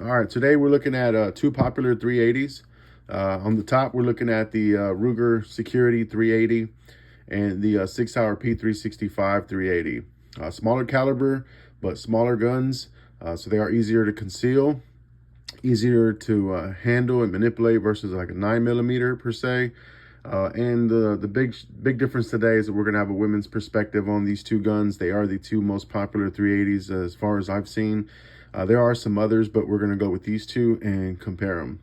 All right, today we're looking at two popular 380s. On the top, we're looking at the Ruger Security 380 and the Sig Sauer P365 380. Smaller caliber, but smaller guns, so they are easier to conceal, easier to handle and manipulate versus like a 9mm per se. And the big difference today is that we're going to have a women's perspective on these two guns. They are the two most popular 380s as far as I've seen. There are some others, but we're going to go with these two and compare them.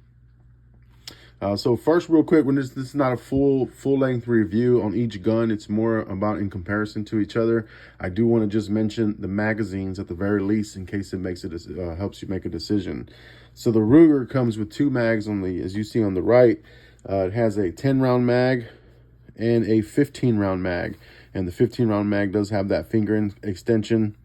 So first, real quick, when this is not a full-length review on each gun, it's more about in comparison to each other. I do want to just mention the magazines at the very least in case it makes it helps you make a decision. So the Ruger comes with two mags on the, as you see on the right. It has a 10-round mag and a 15-round mag, and the 15-round mag does have that finger extension.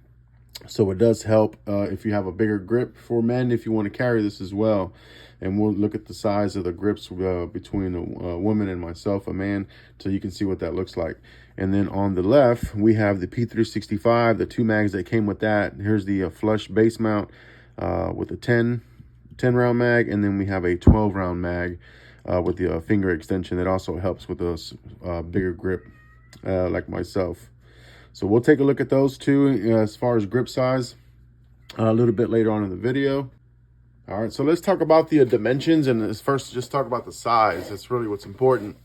So it does help if you have a bigger grip for men, if you want to carry this as well. And we'll look at the size of the grips between a woman and myself, a man, so you can see what that looks like. And then on the left, we have the P365, the two mags that came with that. Here's the flush base mount with a 10-round mag, and then we have a 12-round mag with the finger extension. That also helps with a bigger grip like myself. So we'll take a look at those two as far as grip size a little bit later on in the video. All right, so let's talk about the dimensions, and let's first just talk about the size. That's really what's important.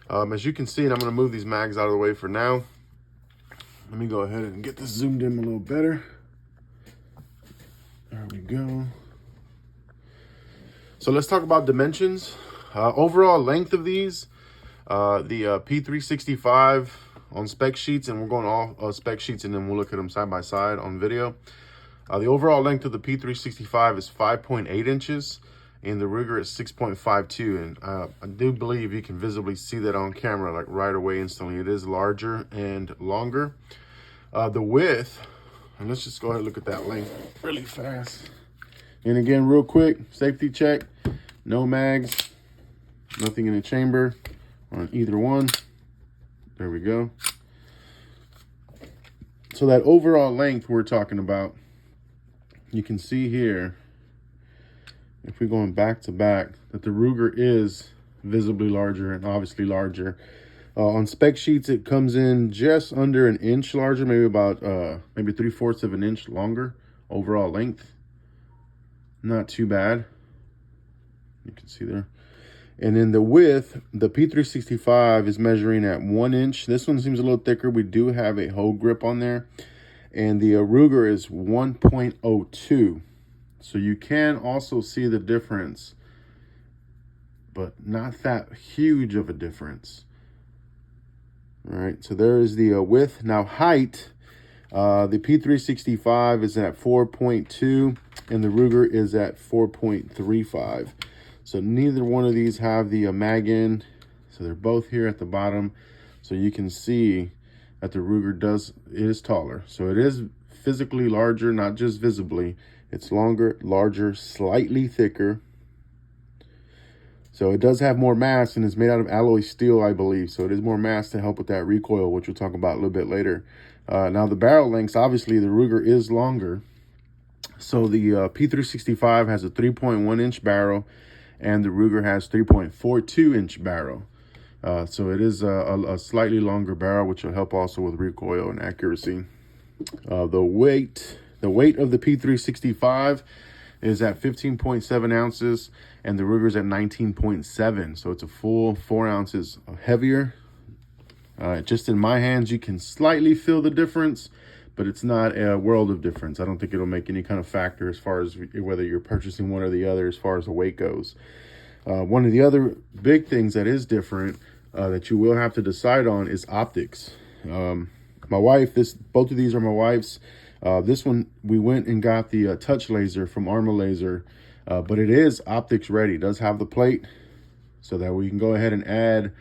As you can see, and I'm going to move these mags out of the way for now. Let me go ahead and get this zoomed in a little better. There we go. So let's talk about dimensions. Overall length of these, the P365 on spec sheets, and we're going all spec sheets, and then we'll look at them side by side on video. The overall length of the P365 is 5.8 inches, and the Ruger is 6.52. And I do believe you can visibly see that on camera, like right away instantly. It is larger and longer. The width, and let's just go ahead and look at that length really fast. And again, real quick, safety check, no mags, nothing in the chamber on either one. There we go. So that overall length we're talking about, you can see here, if we're going back to back, that the Ruger is visibly larger and obviously larger. On spec sheets, it comes in just under an inch larger, maybe about maybe 3/4 of an inch longer overall length. Not too bad. You can see there. And then the width, the P365 is measuring at 1 inch. This one seems a little thicker. We do have a whole grip on there. And the Ruger is 1.02. So you can also see the difference, but not that huge of a difference. All right, so there is the width. Now height, the P365 is at 4.2 and the Ruger is at 4.35. So neither one of these have the mag in. So they're both here at the bottom. So you can see that the Ruger is taller. So it is physically larger, not just visibly. It's longer, larger, slightly thicker. So it does have more mass, and it's made out of alloy steel, I believe. So it is more mass to help with that recoil, which we'll talk about a little bit later. Now the barrel lengths, obviously the Ruger is longer. So the P365 has a 3.1 inch barrel, and the Ruger has 3.42 inch barrel. So it is a slightly longer barrel, which will help also with recoil and accuracy. The weight of the P365 is at 15.7 ounces, and the Ruger's at 19.7. So it's a full 4 ounces heavier. Just in my hands, you can slightly feel the difference, but it's not a world of difference. I don't think it'll make any kind of factor as far as whether you're purchasing one or the other as far as the weight goes. One of the other big things that is different that you will have to decide on is optics. My wife, both of these are my wife's. This one, we went and got the touch laser from Arma Laser, but it is optics ready. It does have the plate so that we can go ahead and add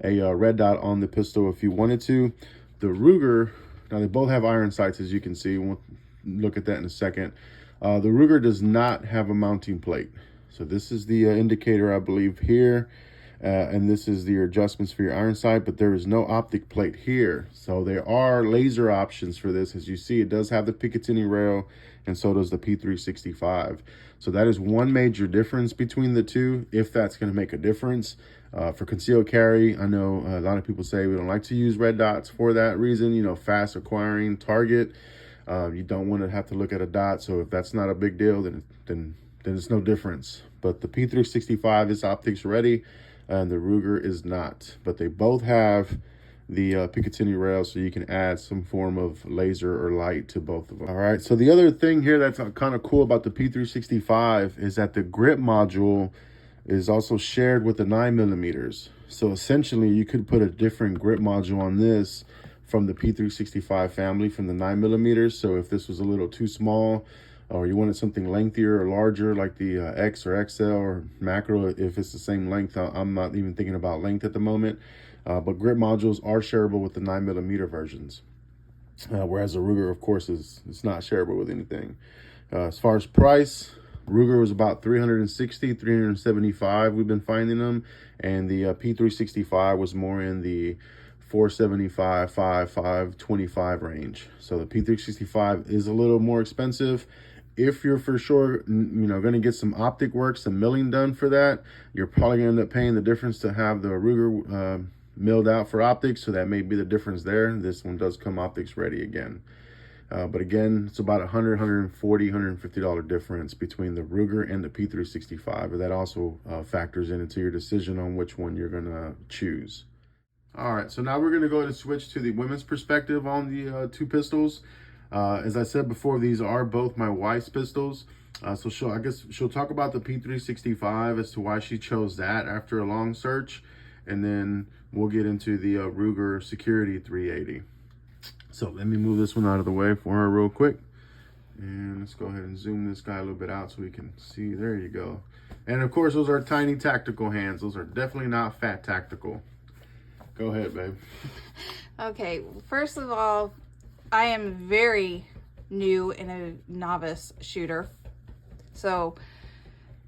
a red dot on the pistol if you wanted to. The Ruger, now they both have iron sights, as you can see. We'll look at that in a second. The Ruger does not have a mounting plate. So this is the indicator, I believe, here. and this is your adjustments for your iron sight, but there is no optic plate here. So there are laser options for this. As you see, it does have the Picatinny rail, and so does the P365. So that is one major difference between the two, if that's going to make a difference. For concealed carry, I know a lot of people say we don't like to use red dots for that reason, you know, fast acquiring target. You don't want to have to look at a dot, so if that's not a big deal, then it's no difference. But the P365 is optics ready, and the Ruger is not. But they both have the Picatinny rail, so you can add some form of laser or light to both of them. All right, so the other thing here that's kind of cool about the P365 is that the grip module is also shared with the 9mm. So essentially, you could put a different grip module on this from the P365 family, from the 9mm. So if this was a little too small, or you wanted something lengthier or larger, like the X or XL or macro, if it's the same length, I'm not even thinking about length at the moment. But grip modules are shareable with the 9mm versions. Whereas the Ruger, of course, it's not shareable with anything. As far as price, Ruger was about $360, $375. We've been finding them, and the P365 was more in the $475, $525 range. So the P365 is a little more expensive. If you're for sure, you know, going to get some optic work, some milling done for that, you're probably going to end up paying the difference to have the Ruger milled out for optics. So that may be the difference there. This one does come optics ready again. But again, it's about $100, $140, $150 difference between the Ruger and the P365. And that also factors into your decision on which one you're going to choose. All right, so now we're going to go ahead and switch to the women's perspective on the two pistols. As I said before, these are both my wife's pistols. So I guess she'll talk about the P365 as to why she chose that after a long search. And then we'll get into the Ruger Security 380. So let me move this one out of the way for her real quick. And let's go ahead and zoom this guy a little bit out so we can see. There you go. And of course, those are tiny tactical hands. Those are definitely not fat tactical. Go ahead, babe. Okay, first of all, I am very new and a novice shooter. So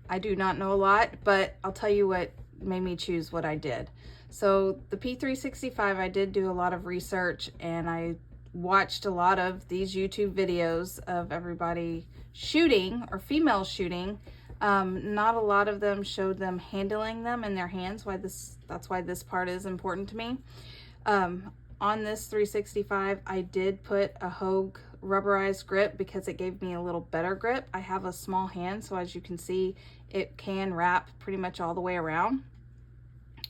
I do not know a lot, but I'll tell you what made me choose what I did. So the P365, I did do a lot of research, and I watched a lot of these YouTube videos of everybody shooting, or female shooting. Not a lot of them showed them handling them in their hands. That's why this part is important to me. On this 365, I did put a Hogue rubberized grip because it gave me a little better grip. I have a small hand, so as you can see, it can wrap pretty much all the way around.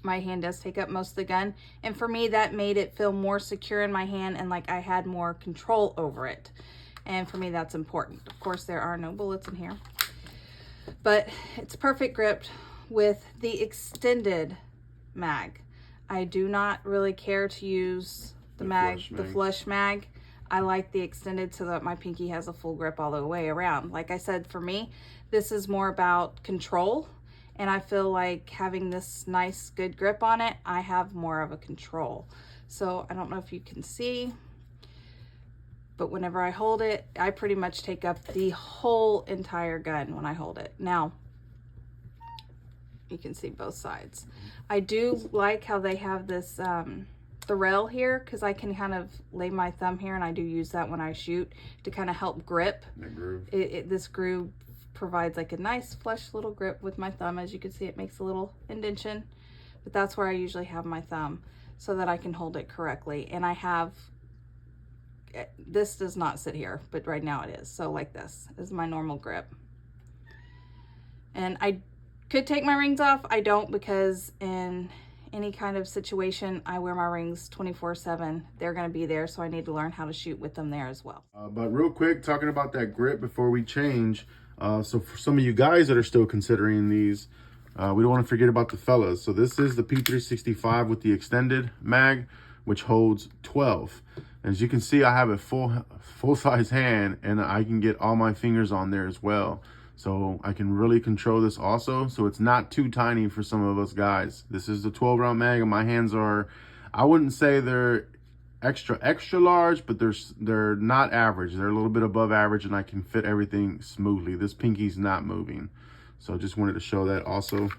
My hand does take up most of the gun, and for me, that made it feel more secure in my hand and like I had more control over it. And for me, that's important. Of course, there are no bullets in here, but it's perfect gripped with the extended mag. I do not really care to use the flush mag. I like the extended so that my pinky has a full grip all the way around. Like I said, for me, this is more about control, and I feel like having this nice, good grip on it, I have more of a control. So I don't know if you can see, but whenever I hold it, I pretty much take up the whole entire gun when I hold it. Now, you can see both sides. I do like how they have this, the rail here, because I can kind of lay my thumb here, and I do use that when I shoot to kind of help grip. That groove. This groove provides like a nice flush little grip with my thumb. As you can see, it makes a little indentation, but that's where I usually have my thumb so that I can hold it correctly. And I have, this does not sit here, but right now it is. So like this is my normal grip. And I could take my rings off. I don't, because in any kind of situation, I wear my rings 24/7. They're going to be there, so I need to learn how to shoot with them there as well. But real quick, talking about that grip before we change. So for some of you guys that are still considering these, we don't want to forget about the fellas. So this is the P365 with the extended mag, which holds 12. As you can see, I have a full size hand, and I can get all my fingers on there as well. So I can really control this also. So it's not too tiny for some of us guys. This is the 12 round mag, and my hands are, I wouldn't say they're extra large, but they're not average. They're a little bit above average, and I can fit everything smoothly. This pinky's not moving. So I just wanted to show that also.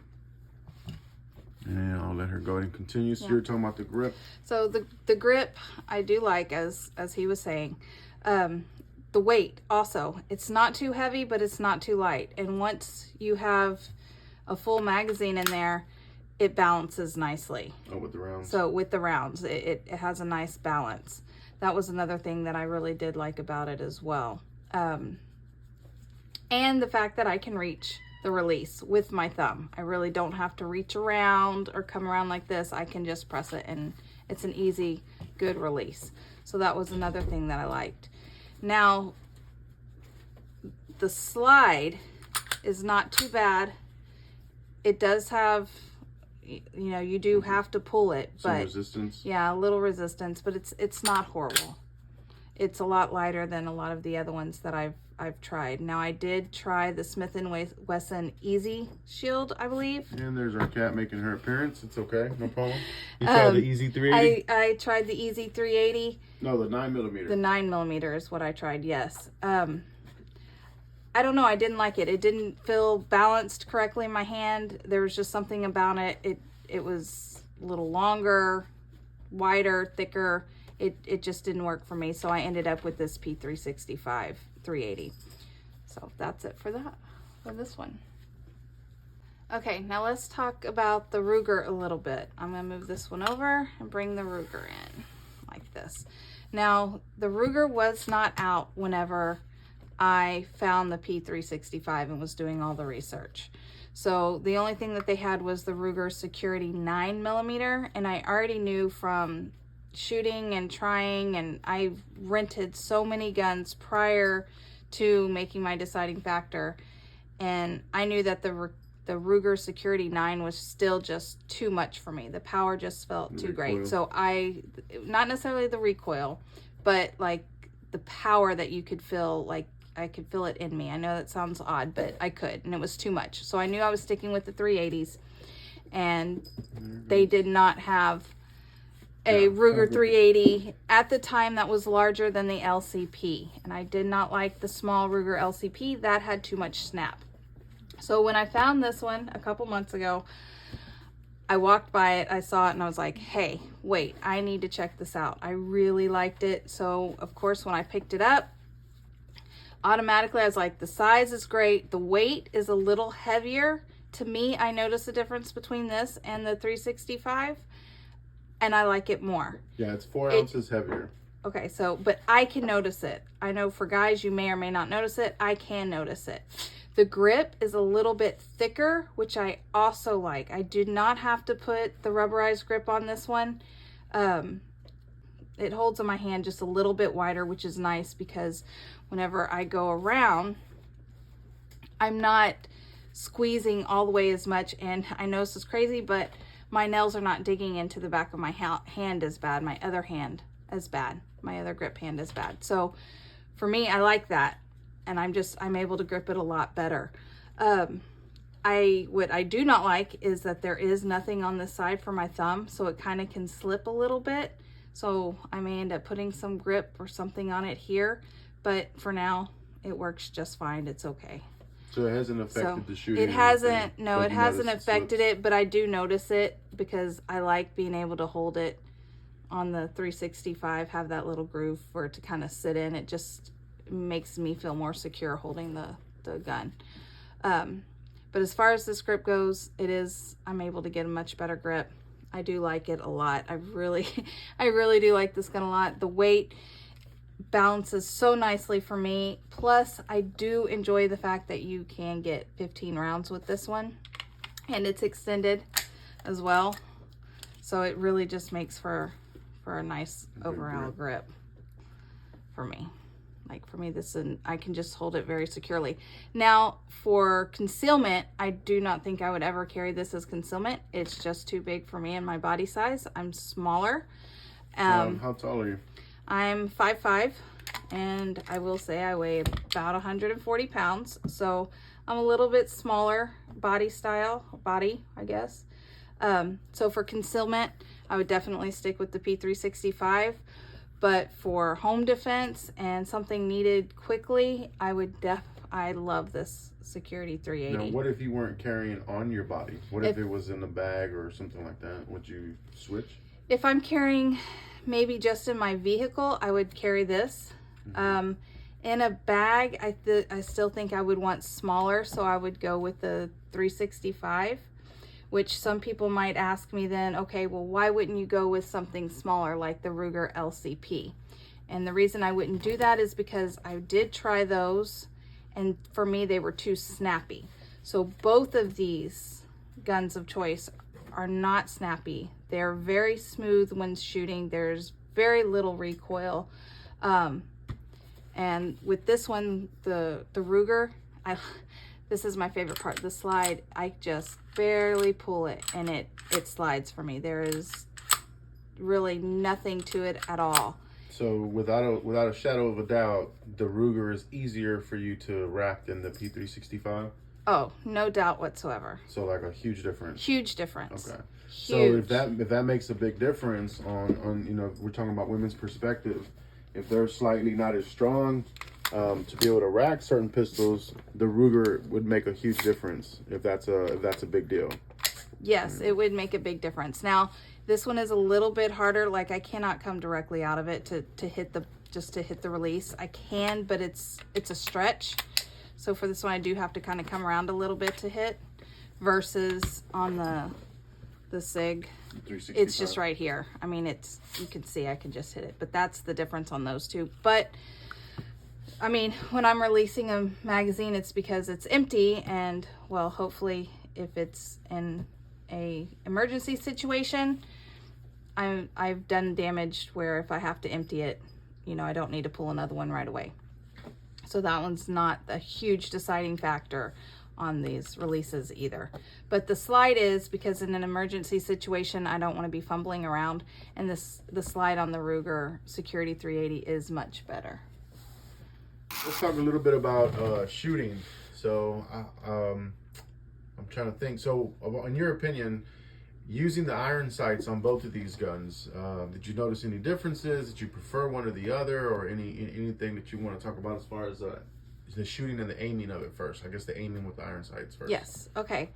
And I'll let her go ahead and continue. So Yeah. you're talking about the grip. So the grip I do like, as he was saying. The weight also, it's not too heavy, but it's not too light. And once you have a full magazine in there, it balances nicely. Oh, with the rounds. So with the rounds, it has a nice balance. That was another thing that I really did like about it as well. And the fact that I can reach the release with my thumb. I really don't have to reach around or come around like this. I can just press it and it's an easy, good release. So that was another thing that I liked. Now, the Slide is not too bad. It does have, you know, you do have to pull it, some but resistance. Yeah, a little resistance, but it's not horrible. It's a lot lighter than a lot of the other ones that I've tried. Now, I did try the Smith & Wesson Easy Shield, I believe. And there's our cat making her appearance. It's okay, no problem. You tried the Easy 380? I tried the Easy 380. No, the 9mm. The 9mm is what I tried, yes. I don't know, I didn't like it. It didn't feel balanced correctly in my hand. There was just something about it. It was a little longer, wider, thicker. It just didn't work for me. So I ended up with this P365 380. So that's it for this one. Okay, now let's talk about the Ruger a little bit. I'm gonna move this one over and bring the Ruger in like this. Now, the Ruger was not out whenever I found the P365 and was doing all the research. So the only thing that they had was the Ruger Security 9mm, and I already knew from shooting and trying, and I've rented so many guns prior to making my deciding factor, and I knew that the Ruger Security 9 was still just too much for me. The power just felt too great. So not necessarily the recoil, but like the power that you could feel, like I could feel it in me. I know that sounds odd, but I could, and it was too much. So I knew I was sticking with the 380s, and they did not have a Ruger 380 at the time that was larger than the LCP, and I did not like the small Ruger LCP. That had too much snap. So when I found this one a couple months ago, I walked by it, I saw it, and I was like, hey, wait, I need to check this out. I really liked it. So of course, when I picked it up, automatically I was like, the size is great. The weight is a little heavier. To me, I notice a difference between this and the 365, and I like it more. Yeah, it's 4 ounces heavier. Okay, so, but I can notice it. I know for guys, you may or may not notice it. I can notice it. The grip is a little bit thicker, which I also like. I did not have to put the rubberized grip on this one. It holds in my hand just a little bit wider, which is nice because whenever I go around, I'm not squeezing all the way as much. And I know this is crazy, but my nails are not digging into the back of my hand as bad. My other hand as bad. My other grip hand is bad. So for me, I like that. And I'm able to grip it a lot better. What I do not like is that there is nothing on this side for my thumb, so it kind of can slip a little bit. So I may end up putting some grip or something on it here, but for now, it works just fine. It's okay. So it hasn't affected the shooting? It hasn't, no, it hasn't affected it, but I do notice it because I like being able to hold it on the 365, have that little groove for it to kind of sit in. It just makes me feel more secure holding the gun. But as far as this grip goes, I'm able to get a much better grip. I do like it a lot. I really do like this gun a lot. The weight balances so nicely for me. Plus, I do enjoy the fact that you can get 15 rounds with this one, and it's extended as well. So it really just makes for a nice overall grip for me. Like for me, I can just hold it very securely. Now for concealment, I do not think I would ever carry this as concealment. It's just too big for me and my body size. I'm smaller. How tall are you? I'm 5'5", and I will say I weigh about 140 pounds. So I'm a little bit smaller body, I guess. So for concealment, I would definitely stick with the P365. But for home defense and something needed quickly, I would I love this Security 380. Now, what if you weren't carrying on your body? What if it was in a bag or something like that? Would you switch? If I'm carrying maybe just in my vehicle, I would carry this. In a bag, I still think I would want smaller, so I would go with the 365, which some people might ask me then, okay, well, why wouldn't you go with something smaller like the Ruger LCP? And the reason I wouldn't do that is because I did try those, and for me, they were too snappy. So both of these guns of choice are not snappy. They're very smooth when shooting. There's very little recoil. And with this one, the Ruger, this is my favorite part. The slide, I just barely pull it and it slides for me. There is really nothing to it at all. So without a shadow of a doubt, the Ruger is easier for you to rack than the P365? Oh, no doubt whatsoever. So like a huge difference. Huge difference. Okay. Huge. So if that makes a big difference on you know, we're talking about women's perspective, if they're slightly not as strong to be able to rack certain pistols, the Ruger would make a huge difference if that's a big deal. Yes, it would make a big difference. Now, this one is a little bit harder. Like, I cannot come directly out of it to hit the release. I can, but it's a stretch. So for this one, I do have to kind of come around a little bit to hit, versus on the Sig, it's just right here. I mean, you can see I can just hit it, but that's the difference on those two. But I mean, when I'm releasing a magazine, it's because it's empty, and well, hopefully if it's in a emergency situation, I've done damage where if I have to empty it, you know, I don't need to pull another one right away. So that one's not a huge deciding factor on these releases either. But the slide is, because in an emergency situation, I don't want to be fumbling around, and the slide on the Ruger Security 380 is much better. Let's talk a little bit about shooting. So I'm trying to think. So in your opinion, using the iron sights on both of these guns, did you notice any differences? Did you prefer one or the other, or anything that you want to talk about as far as the shooting and the aiming of it first? I guess the aiming with the iron sights first. Yes. Okay.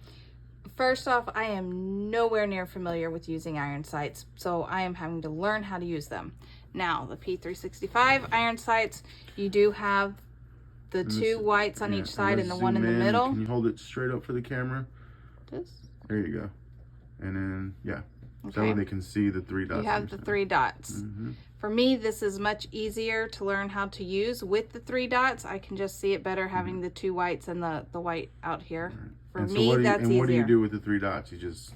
First off, I am nowhere near familiar with using iron sights, so I am having to learn how to use them. Now, the P365 iron sights, you do have the two whites on each side and the one in the middle. Can you hold it straight up for the camera? This? There you go. And then, yeah. Okay. So they can see the 3 dots. You have the 3 dots. For me, this is much easier to learn how to use with the 3 dots. I can just see it better having the 2 whites and the white out here. For me, that's easier. And what do you do with the 3 dots? You just...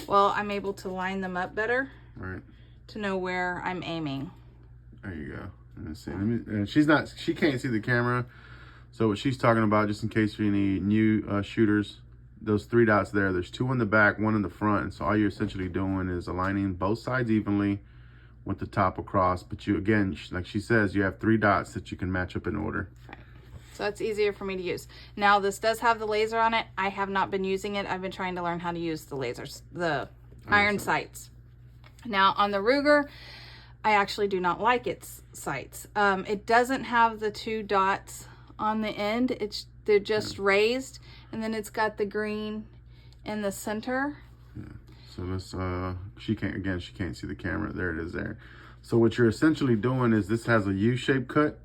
Well, I'm able to line them up better. Right. To know where I'm aiming. There you go. Let's see. And she can't see the camera. So what she's talking about, just in case for any new shooters, those 3 dots there's 2 in the back, 1 in the front. And so all you're essentially doing is aligning both sides evenly with the top across. But you, again, like she says, you have 3 dots that you can match up in order. Right. So it's easier for me to use. Now, this does have the laser on it. I have not been using it. I've been trying to learn how to use the lasers, the iron sights. Now, on the Ruger, I actually do not like its sights. It doesn't have the 2 dots on the end. They're just raised, and then it's got the green in the center. Yeah. So let's she can't see the camera. There it is there. So what you're essentially doing is, this has a U-shaped cut.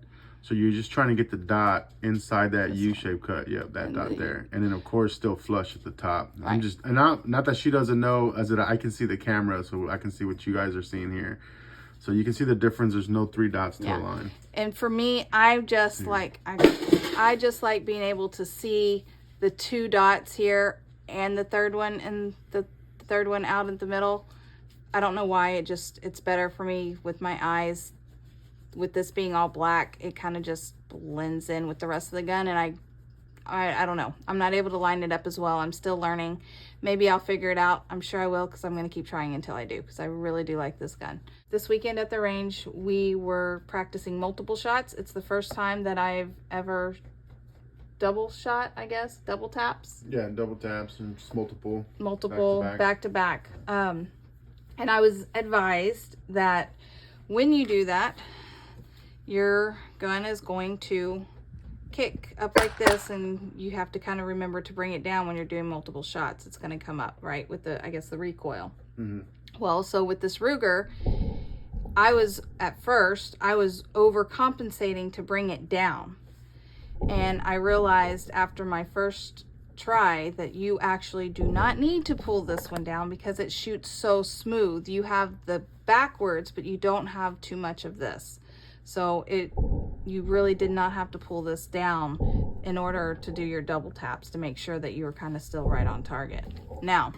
So you're just trying to get the dot inside that U-shaped cut. Yep, that dot there. And then of course still flush at the top. Right. Not that she doesn't know, as that I can see the camera, so I can see what you guys are seeing here. So you can see the difference. There's no 3 dots to align. And for me, I just like being able to see the 2 dots here and the third one, and the third one out in the middle. I don't know why, it's better for me with my eyes. With this being all black, it kind of just blends in with the rest of the gun, and I don't know. I'm not able to line it up as well. I'm still learning. Maybe I'll figure it out. I'm sure I will, because I'm going to keep trying until I do, because I really do like this gun. This weekend at the range, we were practicing multiple shots. It's the first time that I've ever double shot, I guess, double taps. Yeah, double taps and just multiple back to back. And I was advised that when you do that, your gun is going to kick up like this, and you have to kind of remember to bring it down when you're doing multiple shots. It's going to come up, right, with the, I guess, the recoil. Well, so with this Ruger, at first I was overcompensating to bring it down. And I realized after my first try that you actually do not need to pull this one down because it shoots so smooth. You have the backwards, but you don't have too much of this. So you really did not have to pull this down in order to do your double taps to make sure that you were kind of still right on target. Now,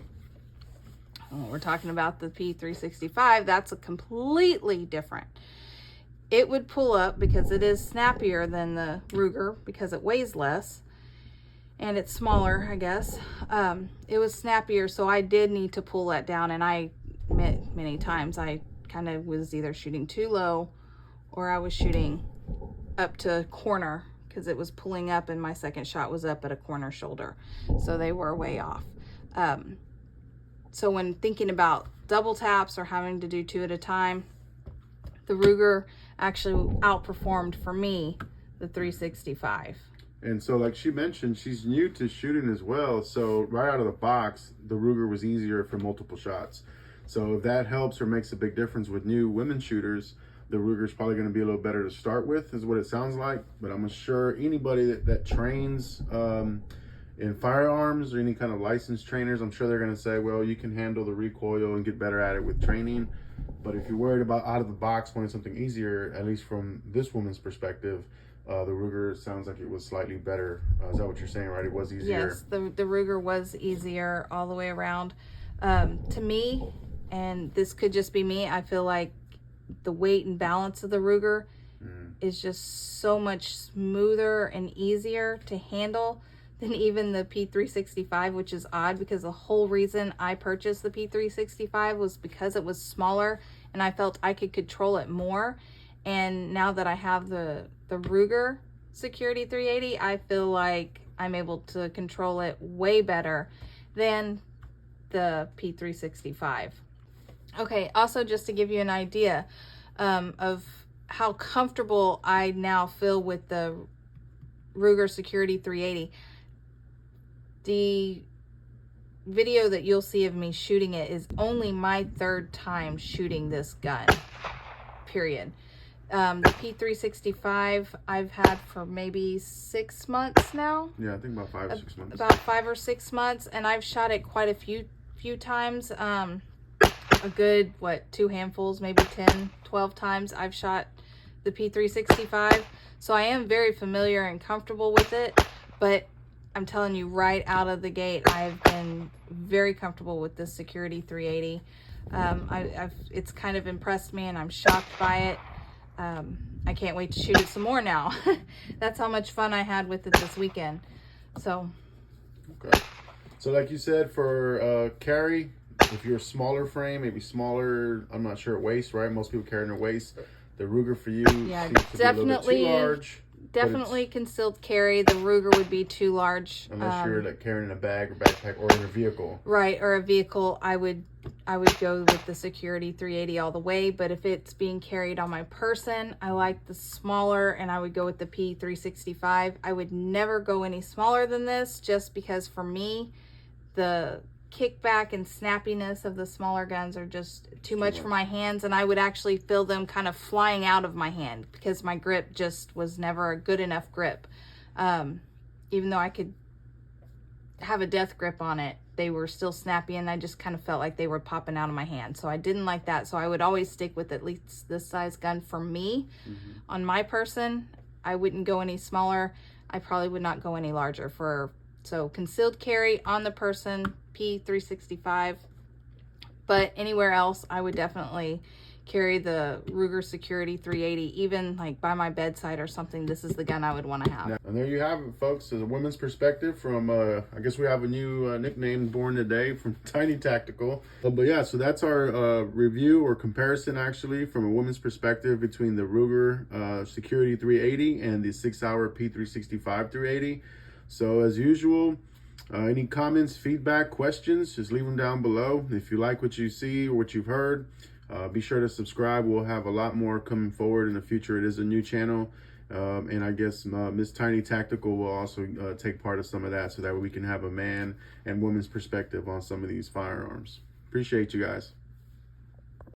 we're talking about the P365. That's a completely different. It would pull up because it is snappier than the Ruger because it weighs less and it's smaller, I guess. It was snappier, so I did need to pull that down, and I admit many times I kind of was either shooting too low or I was shooting up to corner because it was pulling up and my second shot was up at a corner shoulder. So they were way off. So when thinking about double taps or having to do 2 at a time, the Ruger actually outperformed for me the 365. And so like she mentioned, she's new to shooting as well. So right out of the box, the Ruger was easier for multiple shots. So if that helps or makes a big difference with new women shooters, the Ruger is probably going to be a little better to start with, is what it sounds like. But I'm sure anybody that trains in firearms or any kind of licensed trainers, I'm sure they're going to say, well, you can handle the recoil and get better at it with training. But if you're worried about out of the box wanting something easier, at least from this woman's perspective, the Ruger sounds like it was slightly better. Is that what you're saying, right? It was easier. Yes, the Ruger was easier all the way around. To me, and this could just be me, I feel like the weight and balance of the Ruger is just so much smoother and easier to handle than even the P365, which is odd because the whole reason I purchased the P365 was because it was smaller and I felt I could control it more. And now that I have the Ruger Security 380, I feel like I'm able to control it way better than the P365. Okay, also just to give you an idea of how comfortable I now feel with the Ruger Security 380. The video that you'll see of me shooting it is only my 3rd time shooting this gun, period. The P365 I've had for maybe 6 months now. Yeah, I think about 5 or 6 months. About 5 or 6 months, and I've shot it quite a few times. A good, 2 handfuls, maybe 10, 12 times I've shot the P365. So I am very familiar and comfortable with it, but I'm telling you right out of the gate, I've been very comfortable with this Security 380. It's kind of impressed me and I'm shocked by it. I can't wait to shoot it some more now. That's how much fun I had with it this weekend. So. Okay. So like you said, for carry, if you're a smaller frame, maybe smaller, I'm not sure at waist, right? Most people carry in their waist. The Ruger for you seems to be a little bit too large. Definitely concealed carry. The Ruger would be too large. Unless you're like carrying in a bag or backpack or in a vehicle. Right, or a vehicle, I would go with the Security 380 all the way. But if it's being carried on my person, I like the smaller, and I would go with the P365. I would never go any smaller than this, just because for me, the kickback and snappiness of the smaller guns are just too much for my hands, and I would actually feel them kind of flying out of my hand because my grip just was never a good enough grip. Even though I could have a death grip on it, they were still snappy, and I just kind of felt like they were popping out of my hand. So I didn't like that. So I would always stick with at least this size gun for me. On my person, I wouldn't go any smaller. I probably would not go any larger. So concealed carry on the person, P365, but anywhere else I would definitely carry the Ruger Security 380, even like by my bedside or something. This is the gun I would want to have. And there you have it, folks. As a women's perspective from I guess we have a new nickname born today from Tiny Tactical. But yeah, so that's our review or comparison actually from a women's perspective between the Ruger Security 380 and the Sig Sauer P365 380. So as usual, any comments, feedback, questions, just leave them down below. If you like what you see or what you've heard, be sure to subscribe. We'll have a lot more coming forward in the future. It is a new channel, And I guess Miss Tiny Tactical will also take part of some of that, so that way we can have a man and woman's perspective on some of these firearms. Appreciate you guys.